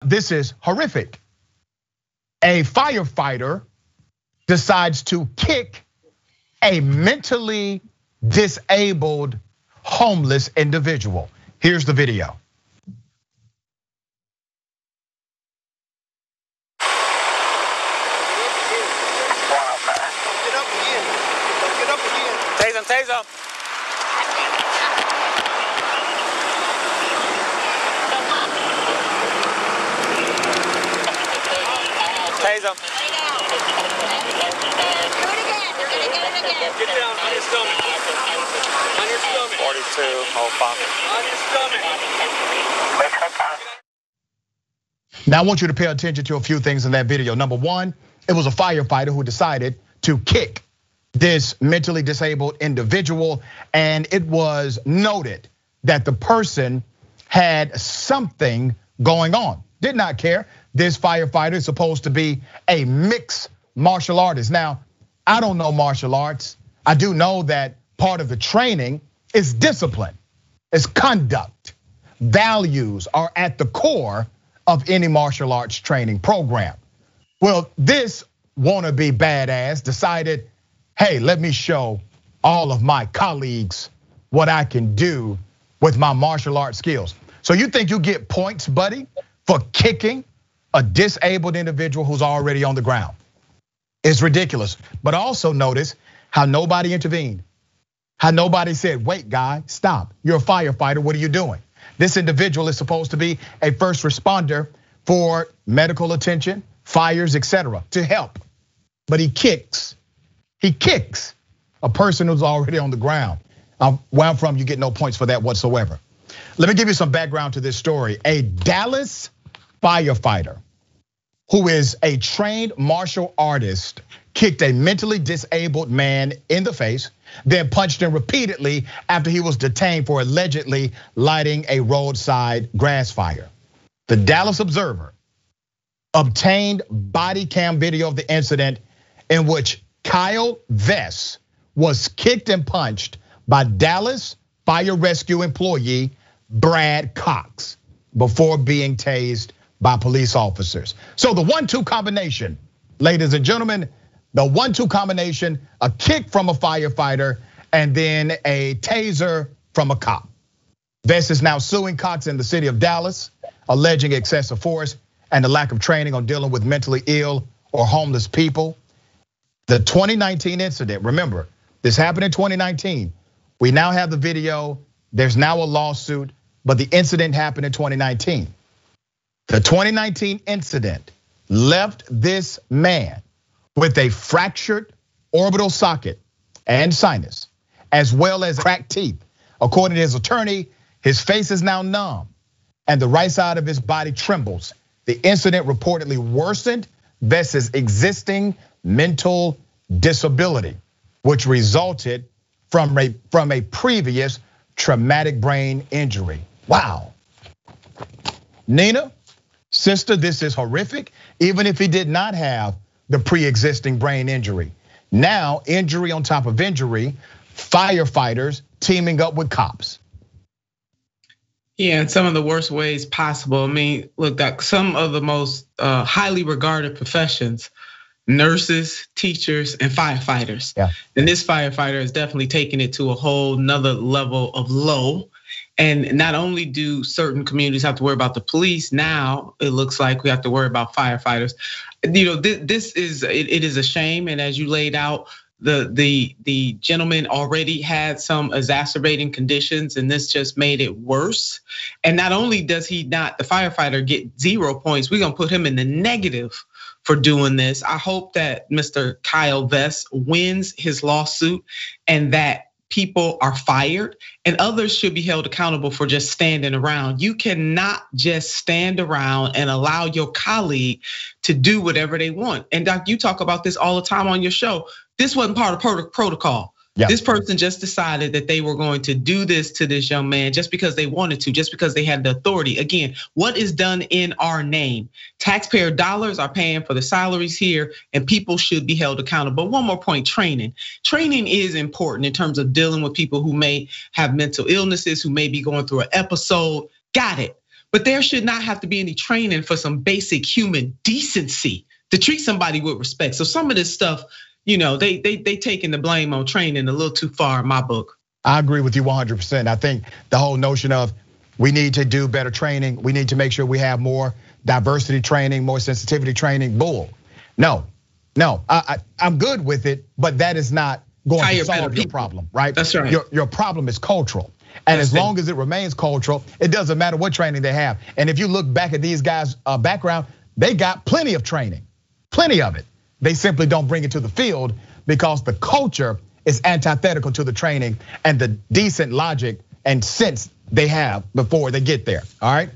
this is horrific. A firefighter decides to kick a mentally disabled homeless individual. Here's the video. Tase him. Tase him. Get down on your stomach. On your stomach. 42, hold pocket. On your stomach. Now I want you to pay attention to a few things in that video. Number one, it was a firefighter who decided to kick this mentally disabled individual, and it was noted that the person had something going on. Did not care. This firefighter is supposed to be a mixed martial artist. Now, I don't know martial arts. I do know that part of the training is discipline, it's conduct. Values are at the core of any martial arts training program. Well, this wannabe badass decided, hey, let me show all of my colleagues what I can do with my martial arts skills. So you think you get points, buddy, for kicking a disabled individual who's already on the ground? It's ridiculous. But also notice how nobody intervened, how nobody said, wait, guy, stop. You're a firefighter, what are you doing? This individual is supposed to be a first responder for medical attention, fires, etc., to help. But he kicks a person who's already on the ground. Where I'm from, you get no points for that whatsoever. Let me give you some background to this story. A Dallas firefighter who is a trained martial artist kicked a mentally disabled man in the face, then punched him repeatedly after he was detained for allegedly lighting a roadside grass fire. The Dallas Observer obtained body cam video of the incident in which Kyle Vess was kicked and punched by Dallas fire rescue employee Brad Cox before being tased by police officers. So the 1-2 combination, ladies and gentlemen, the 1-2 combination, a kick from a firefighter and then a taser from a cop. Vess is now suing Cox in the city of Dallas, alleging excessive force and the lack of training on dealing with mentally ill or homeless people. The 2019 incident, remember, this happened in 2019. We now have the video, there's now a lawsuit, but the incident happened in 2019. The 2019 incident left this man with a fractured orbital socket and sinus, as well as cracked teeth. According to his attorney, his face is now numb and the right side of his body trembles. The incident reportedly worsened Vess's existing mental disability, which resulted from a previous traumatic brain injury. Wow. Nina, sister, this is horrific. Even if he did not have the pre-existing brain injury. Now, injury on top of injury, firefighters teaming up with cops. Yeah, in some of the worst ways possible. I mean, look, some of the most highly regarded professions, nurses, teachers, and firefighters. Yeah. And this firefighter is definitely taking it to a whole nother level of low. And not only do certain communities have to worry about the police, now it looks like we have to worry about firefighters. You know, this is it is a shame. And as you laid out, the gentleman already had some exacerbating conditions, and this just made it worse. And not only does the firefighter get 0 points, we're gonna put him in the negative for doing this. I hope that Mr. Kyle Vess wins his lawsuit and that people are fired, and others should be held accountable for just standing around. You cannot just stand around and allow your colleague to do whatever they want. And Doc, you talk about this all the time on your show. This wasn't part of protocol. Yeah. This person just decided that they were going to do this to this young man just because they wanted to, just because they had the authority. Again, what is done in our name? Taxpayer dollars are paying for the salaries here, and people should be held accountable. One more point, training. Training is important in terms of dealing with people who may have mental illnesses, who may be going through an episode. Got it. but there should not have to be any training for some basic human decency to treat somebody with respect. So some of this stuff, they taking the blame on training a little too far in my book. I agree with you 100%. I think the whole notion of we need to do better training, we need to make sure we have more diversity training, more sensitivity training, bull. No, I'm good with it, but that is not going to solve your problem, right? That's right. Your problem is cultural. And as long as it remains cultural, it doesn't matter what training they have. And if you look back at these guys' background, they got plenty of training, plenty of it. They simply don't bring it to the field because the culture is antithetical to the training and the decent logic and sense they have before they get there, all right?